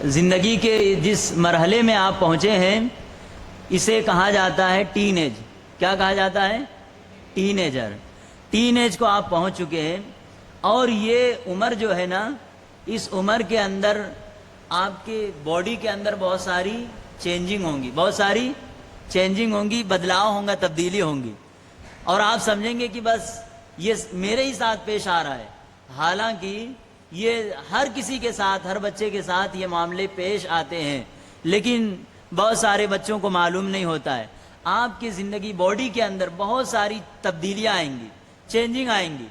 زندگی کے جس مرحلے میں آپ پہنچے ہیں اسے کہا جاتا ہے ٹین ایج۔ کیا کہا جاتا ہے؟ Ten ager. ٹین ایج کو آپ پہنچ چکے ہیں، اور یہ عمر جو ہے نا، اس عمر کے اندر آپ کے باڈی کے اندر بہت ساری چینجنگ ہوں گی، بدلاؤ ہوں گا، تبدیلی ہوں گی، اور آپ سمجھیں گے کہ بس یہ میرے ہی ساتھ پیش آ رہا ہے۔ حالانکہ یہ ہر کسی کے ساتھ، ہر بچے کے ساتھ یہ معاملے پیش آتے ہیں، لیکن بہت سارے بچوں کو معلوم نہیں ہوتا ہے۔ آپ کی زندگی، باڈی کے اندر بہت ساری تبدیلیاں آئیں گی، چینجنگ آئیں گی۔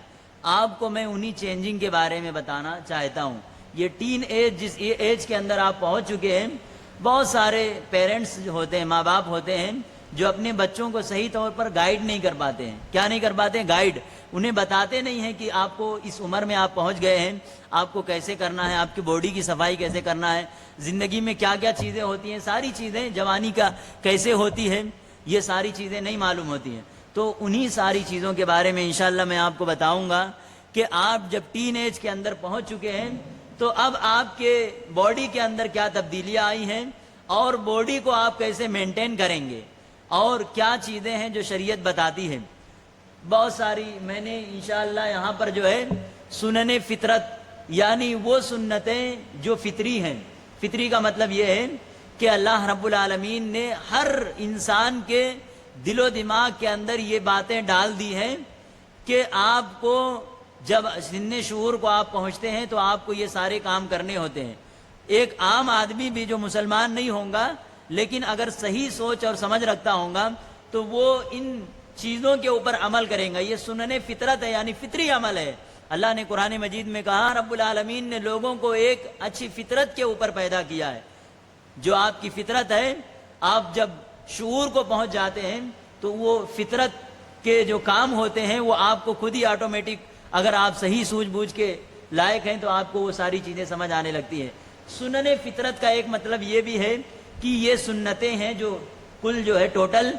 آپ کو میں انہی چینجنگ کے بارے میں بتانا چاہتا ہوں۔ یہ ٹین ایج، جس ایج کے اندر آپ پہنچ چکے ہیں، بہت سارے پیرنٹس ہوتے ہیں، ماں باپ ہوتے ہیں، جو اپنے بچوں کو صحیح طور پر گائیڈ نہیں کر پاتے ہیں۔ کیا نہیں کر پاتے ہیں؟ گائیڈ۔ انہیں بتاتے نہیں ہیں کہ آپ کو اس عمر میں آپ پہنچ گئے ہیں، آپ کو کیسے کرنا ہے، آپ کی باڈی کی صفائی کیسے کرنا ہے، زندگی میں کیا کیا چیزیں ہوتی ہیں، ساری چیزیں، جوانی کا کیسے ہوتی ہے، یہ ساری چیزیں نہیں معلوم ہوتی ہیں۔ تو انہی ساری چیزوں کے بارے میں انشاءاللہ میں آپ کو بتاؤں گا کہ آپ جب ٹین ایج کے اندر پہنچ چکے ہیں تو اب آپ کے باڈی کے اندر کیا تبدیلیاں آئی ہیں، اور باڈی کو آپ کیسے مینٹین کریں گے، اور کیا چیزیں ہیں جو شریعت بتاتی ہے۔ بہت ساری میں نے انشاءاللہ یہاں پر جو ہے سنن فطرت، یعنی وہ سنتیں جو فطری ہیں۔ فطری کا مطلب یہ ہے کہ اللہ رب العالمین نے ہر انسان کے دل و دماغ کے اندر یہ باتیں ڈال دی ہیں کہ آپ کو جب سن شعور کو آپ پہنچتے ہیں تو آپ کو یہ سارے کام کرنے ہوتے ہیں۔ ایک عام آدمی بھی جو مسلمان نہیں ہوگا، لیکن اگر صحیح سوچ اور سمجھ رکھتا ہوگا تو وہ ان چیزوں کے اوپر عمل کریں گا۔ یہ سنن فطرت ہے، یعنی فطری عمل ہے۔ اللہ نے قرآن مجید میں کہا، رب العالمین نے لوگوں کو ایک اچھی فطرت کے اوپر پیدا کیا ہے۔ جو آپ کی فطرت ہے، آپ جب شعور کو پہنچ جاتے ہیں تو وہ فطرت کے جو کام ہوتے ہیں وہ آپ کو خود ہی آٹومیٹک، اگر آپ صحیح سوجھ بوجھ کے لائق ہیں تو آپ کو وہ ساری چیزیں سمجھ آنے لگتی ہیں۔ سنن فطرت کا ایک مطلب یہ بھی ہے کہ یہ سنتیں ہیں جو کل جو ہے ٹوٹل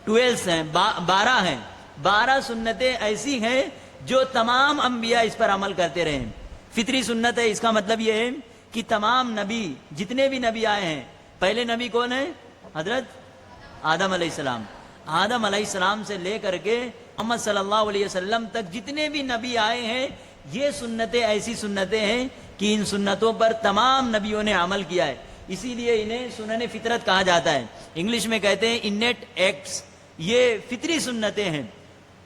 12 ہیں، 12 ہیں۔ 12 سنتیں ایسی ہیں جو تمام انبیاء اس پر عمل کرتے رہے ہیں۔ فطری سنت ہے، اس کا مطلب یہ ہے کہ تمام نبی، جتنے بھی نبی آئے ہیں، پہلے نبی کون ہیں؟ حضرت آدم علیہ السلام۔ آدم علیہ السلام سے لے کر کے محمد صلی اللہ علیہ وسلم تک جتنے بھی نبی آئے ہیں، یہ سنتیں ایسی سنتیں ہیں کہ ان سنتوں پر تمام نبیوں نے عمل کیا ہے، اسی لیے انہیں سنن فطرت کہا جاتا ہے۔ انگلش میں کہتے ہیں انیٹ ایکٹس۔ یہ فطری سنتیں ہیں۔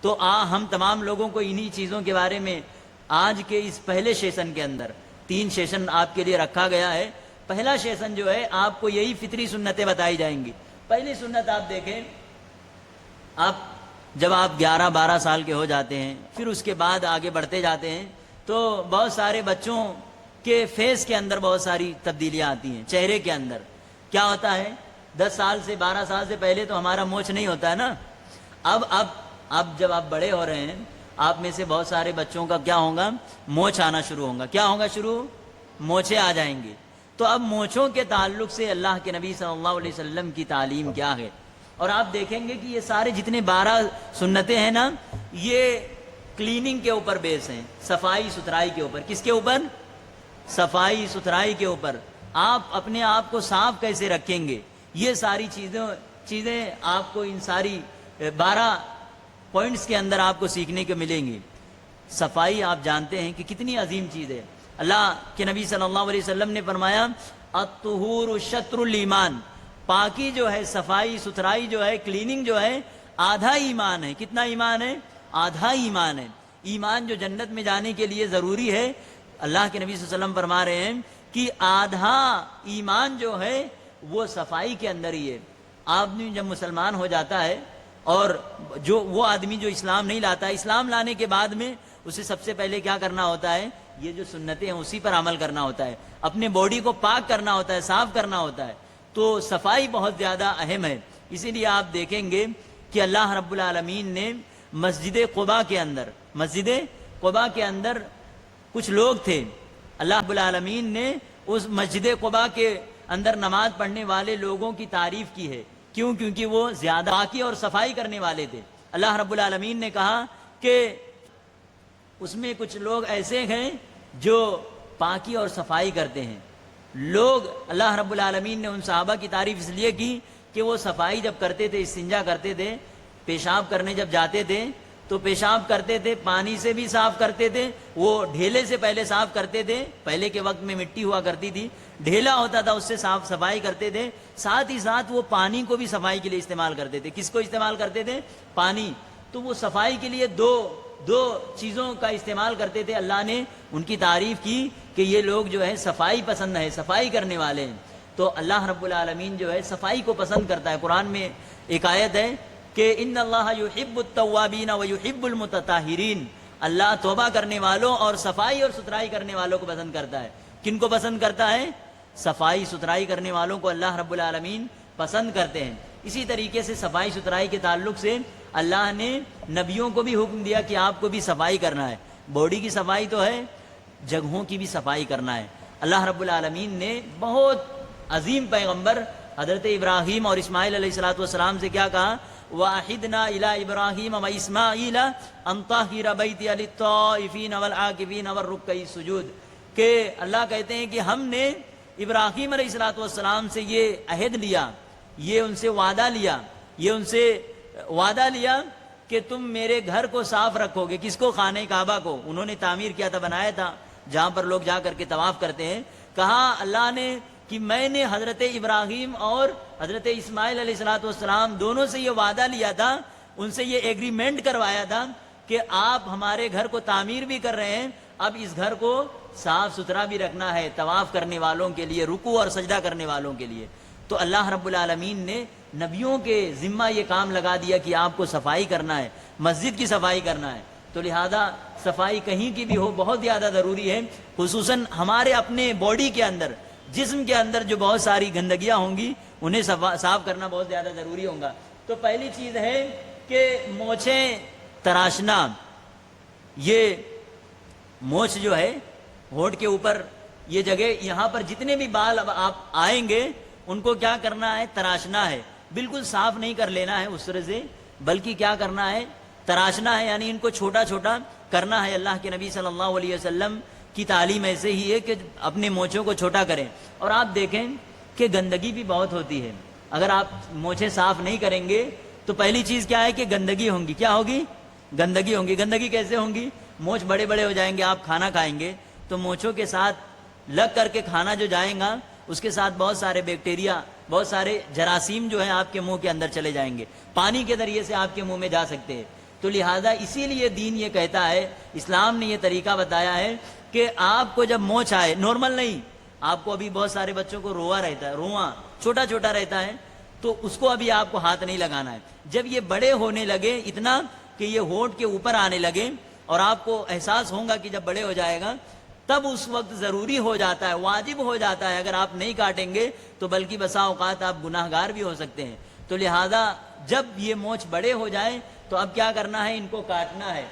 تو ہم تمام لوگوں کو انہی چیزوں کے بارے میں آج کے اس پہلے سیشن کے اندر، 3 سیشن آپ کے لیے رکھا گیا ہے۔ پہلا سیشن جو ہے آپ کو یہی فطری سنتیں بتائی جائیں گی۔ پہلی سنت آپ دیکھیں، جب آپ 11-12 سال کے ہو جاتے ہیں، پھر اس کے بعد آگے بڑھتے جاتے ہیں تو بہت سارے بچوں کے فیس کے اندر بہت ساری تبدیلیاں آتی ہیں۔ چہرے کے اندر کیا ہوتا ہے، 10 سال سے 12 سال سے پہلے تو ہمارا مونچھ نہیں ہوتا ہے نا۔ اب جب آپ بڑے ہو رہے ہیں، آپ میں سے بہت سارے بچوں کا کیا ہوگا، مونچھ آنا شروع ہوگا۔ کیا ہوگا شروع؟ مونچھیں آ جائیں گے۔ تو اب مونچھوں کے تعلق سے اللہ کے نبی صلی اللہ علیہ وسلم کی تعلیم کیا ہے، اور آپ دیکھیں گے کہ یہ سارے جتنے 12 سنتیں ہیں نا، یہ کلیننگ کے اوپر بیس ہیں، صفائی ستھرائی کے اوپر۔ کس کے اوپر؟ صفائی ستھرائی کے اوپر۔ آپ اپنے آپ کو صاف کیسے رکھیں گے، یہ ساری چیزیں آپ کو ان ساری 12 پوائنٹس کے اندر آپ کو سیکھنے کو ملیں گی۔ صفائی آپ جانتے ہیں کہ کتنی عظیم چیز ہے۔ اللہ کے نبی صلی اللہ علیہ وسلم نے فرمایا، الطہور شطر الایمان، پاکی جو ہے، صفائی ستھرائی جو ہے، کلیننگ جو ہے، آدھا ایمان ہے۔ کتنا ایمان ہے؟ آدھا ایمان ہے۔ ایمان جو جنت میں جانے کے لیے ضروری ہے، اللہ کے نبی صلی اللہ علیہ وسلم فرما رہے ہیں کہ آدھا ایمان جو ہے وہ صفائی کے اندر ہی ہے۔ آدمی جب مسلمان ہو جاتا ہے، اور وہ آدمی جو اسلام نہیں لاتا، اسلام لانے کے بعد میں اسے سب سے پہلے کیا کرنا ہوتا ہے، یہ جو سنتیں ہیں اسی پر عمل کرنا ہوتا ہے، اپنے باڈی کو پاک کرنا ہوتا ہے، صاف کرنا ہوتا ہے۔ تو صفائی بہت زیادہ اہم ہے۔ اسی لیے آپ دیکھیں گے کہ اللہ رب العالمین نے مسجد قباء کے اندر کچھ لوگ تھے، اللہ رب العالمین نے اس مسجد قباء کے اندر نماز پڑھنے والے لوگوں کی تعریف کی ہے۔ کیوں؟ کیونکہ وہ زیادہ پاکی اور صفائی کرنے والے تھے۔ اللہ رب العالمین نے کہا کہ اس میں کچھ لوگ ایسے ہیں جو پاکی اور صفائی کرتے ہیں۔ لوگ اللہ رب العالمین نے ان صحابہ کی تعریف اس لیے کی کہ وہ صفائی جب کرتے تھے، استنجا کرتے تھے، پیشاب کرنے جب جاتے تھے تو پیشاب کرتے تھے، پانی سے بھی صاف کرتے تھے، وہ ڈھیلے سے پہلے صاف کرتے تھے، پہلے کے وقت میں مٹی ہوا کرتی تھی، ڈھیلا ہوتا تھا اس سے صاف صفائی کرتے تھے، ساتھ ہی ساتھ وہ پانی کو بھی صفائی کے لیے استعمال کرتے تھے۔ کس کو استعمال کرتے تھے؟ پانی۔ تو وہ صفائی کے لیے دو چیزوں کا استعمال کرتے تھے۔ اللہ نے ان کی تعریف کی کہ یہ لوگ جو ہے صفائی پسند ہے، صفائی کرنے والے ہیں۔ تو اللہ رب العالمین جو ہے صفائی کو پسند کرتا ہے۔ قرآن میں ایک آیت ہے کہ ان اللہ یحب التوابین ویحب المتطہرین، اللہ توبہ کرنے والوں اور صفائی اور ستھرائی کرنے والوں کو پسند کرتا ہے۔ کن کو پسند کرتا ہے؟ صفائی ستھرائی کرنے والوں کو اللہ رب العالمین پسند کرتے ہیں۔ اسی طریقے سے صفائی ستھرائی کے تعلق سے اللہ نے نبیوں کو بھی حکم دیا کہ آپ کو بھی صفائی کرنا ہے۔ باڈی کی صفائی تو ہے، جگہوں کی بھی صفائی کرنا ہے۔ اللہ رب العالمین نے بہت عظیم پیغمبر حضرت ابراہیم اور اسماعیل علیہ الصلوۃ والسلام سے کیا کہا؟ وَأَحِدْنَا إِلَىٰ إِبْرَاهِيمَ وَإِسْمَاعِيلَ أَن طَهِّرَ بَيْتِيَ لِلطَّائِفِينَ وَالْعَاكِفِينَ وَالرُّكَّعِ السُّجُودِ، کہ اللہ کہتے ہیں کہ ہم نے ابراہیم علیہ الصلوۃ والسلام سے یہ عہد لیا، یہ ان سے وعدہ لیا کہ تم میرے گھر کو صاف رکھو گے۔ کس کو؟ خانہ کعبہ کو۔ انہوں نے تعمیر کیا تھا، بنایا تھا، جہاں پر لوگ جا کر کے طواف کرتے ہیں۔ کہا اللہ نے کہ میں نے حضرت ابراہیم اور حضرت اسماعیل علیہ الصلوۃ والسلام دونوں سے یہ وعدہ لیا تھا، ان سے یہ ایگریمنٹ کروایا تھا کہ آپ ہمارے گھر کو تعمیر بھی کر رہے ہیں، اب اس گھر کو صاف ستھرا بھی رکھنا ہے طواف کرنے والوں کے لیے، رکوع اور سجدہ کرنے والوں کے لیے۔ تو اللہ رب العالمین نے نبیوں کے ذمہ یہ کام لگا دیا کہ آپ کو صفائی کرنا ہے، مسجد کی صفائی کرنا ہے۔ تو لہذا صفائی کہیں کی بھی ہو بہت زیادہ ضروری ہے، خصوصاً ہمارے اپنے باڈی کے اندر، جسم کے اندر جو بہت ساری گندگیاں ہوں گی انہیں صاف کرنا بہت زیادہ ضروری ہوگا۔ تو پہلی چیز ہے کہ مونچھیں تراشنا۔ یہ مونچھ جو ہے ہونٹ کے اوپر یہ جگہ، یہاں پر جتنے بھی بال اب آپ آئیں گے ان کو کیا کرنا ہے؟ تراشنا ہے۔ بالکل صاف نہیں کر لینا ہے اس طرح سے، بلکہ کیا کرنا ہے؟ تراشنا ہے، یعنی ان کو چھوٹا چھوٹا کرنا ہے۔ اللہ کے نبی صلی اللہ علیہ وسلم کی تعلیم ایسے ہی ہے کہ اپنے مونچھوں کو چھوٹا کریں۔ اور آپ دیکھیں کہ گندگی بھی بہت ہوتی ہے۔ اگر آپ مونچھیں صاف نہیں کریں گے تو پہلی چیز کیا ہے کہ گندگی ہوں گی۔ کیا ہوگی؟ گندگی ہوں گی۔ گندگی کیسے ہوں گی؟ مونچھ بڑے بڑے ہو جائیں گے، آپ کھانا کھائیں گے تو مونچھوں کے ساتھ لگ کر کے کھانا جو جائیں گا اس کے ساتھ بہت سارے بیکٹیریا، بہت سارے جراثیم جو ہیں آپ کے منہ کے اندر چلے جائیں گے، پانی کے ذریعے سے آپ کے منہ میں جا سکتے ہیں۔ تو لہٰذا اسی لیے دین یہ کہتا ہے، اسلام نے یہ طریقہ بتایا ہے کہ آپ کو جب مونچھ آئے، نارمل نہیں، آپ کو ابھی بہت سارے بچوں کو رواں رہتا ہے، رواں چھوٹا چھوٹا رہتا ہے، تو اس کو ابھی آپ کو ہاتھ نہیں لگانا ہے۔ جب یہ بڑے ہونے لگے اتنا کہ یہ ہونٹ کے اوپر آنے لگے اور آپ کو احساس ہوگا کہ جب بڑے ہو جائے گا، تب اس وقت ضروری ہو جاتا ہے، واجب ہو جاتا ہے۔ اگر آپ نہیں کاٹیں گے تو بلکہ بسا اوقات آپ گناہ گار بھی ہو سکتے ہیں۔ تو لہذا جب یہ مونچھ بڑے ہو جائیں تو اب کیا کرنا ہے؟ ان کو کاٹنا ہے۔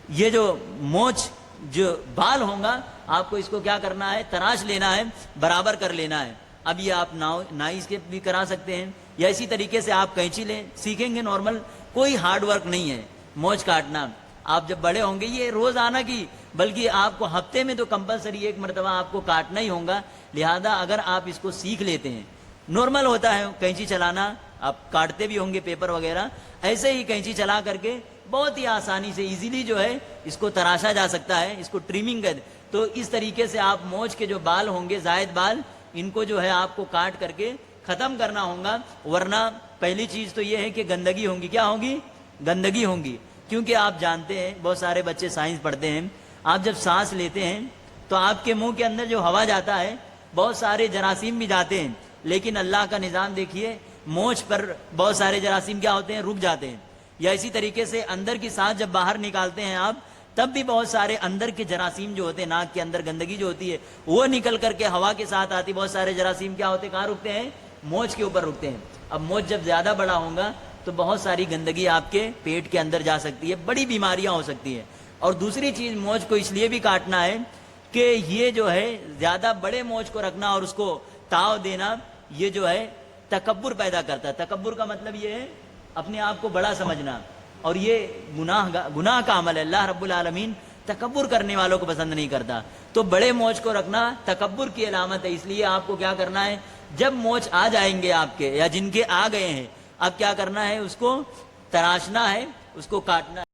یہ جو مونچھ جو بال ہوگا آپ کو اس کو کیا کرنا ہے؟ تراش لینا ہے، برابر کر لینا ہے۔ اب یہ آپ نائز کے بھی کرا سکتے ہیں، یا اسی طریقے سے آپ قینچی لیں، سیکھیں گے۔ نارمل کوئی ہارڈ ورک نہیں ہے مونچھ کاٹنا۔ آپ جب بڑے ہوں گے، یہ روزانہ کی بلکہ آپ کو ہفتے میں تو کمپلسری ایک مرتبہ آپ کو کاٹنا ہی ہوگا۔ لہذا اگر آپ اس کو سیکھ لیتے ہیں، نارمل ہوتا ہے قینچی چلانا، آپ کاٹتے بھی ہوں گے پیپر وغیرہ، ایسے ہی قینچی چلا کر کے بہت ہی آسانی سے ایزیلی جو ہے اس کو تراشا جا سکتا ہے، اس کو ٹریمنگ کر۔ تو اس طریقے سے آپ مونچھ کے جو بال ہوں گے، زائد بال، ان کو جو ہے آپ کو کاٹ کر کے ختم کرنا ہوگا۔ ورنہ پہلی چیز تو یہ ہے کہ گندگی ہوں گی۔ کیا ہوگی؟ گندگی ہوں گی، کیونکہ آپ جانتے ہیں، بہت سارے بچے سائنس پڑھتے ہیں، آپ جب سانس لیتے ہیں تو آپ کے منہ کے اندر جو ہوا جاتا ہے بہت سارے جراثیم بھی جاتے ہیں، لیکن اللہ کا نظام دیکھیے، مونچھ پر بہت سارے جراثیم کیا ہوتے ہیں؟ رک جاتے ہیں۔ یا اسی طریقے سے اندر کی سانس جب باہر نکالتے ہیں آپ، تب بھی بہت سارے اندر کے جراثیم جو ہوتے ہیں، ناک کے اندر گندگی جو ہوتی ہے وہ نکل کر کے ہوا کے ساتھ آتی، بہت سارے جراثیم کیا ہوتے ہیں؟ کہاں رکتے ہیں؟ مونچھ کے اوپر رکتے ہیں۔ اب مونچھ جب زیادہ بڑا ہوگا تو بہت ساری گندگی آپ کے پیٹ کے اندر جا سکتی ہے، بڑی بیماریاں ہو سکتی ہیں۔ اور دوسری چیز، مونچھ کو اس لیے بھی کاٹنا ہے کہ یہ جو ہے زیادہ بڑے مونچھ کو رکھنا اور اس کو تاؤ دینا، یہ جو ہے تکبر پیدا کرتا ہے۔ تکبر کا مطلب یہ ہے اپنے آپ کو بڑا سمجھنا، اور یہ گناہ کا عمل ہے۔ اللہ رب العالمین تکبر کرنے والوں کو پسند نہیں کرتا. تو بڑے مونچھ کو رکھنا تکبر کی علامت ہے. اس لیے آپ کو کیا کرنا ہے, جب مونچھ آ جائیں گے آپ کے یا جن کے آ گئے ہیں, اب کیا کرنا ہے, اس کو تراشنا ہے, اس کو کاٹنا ہے.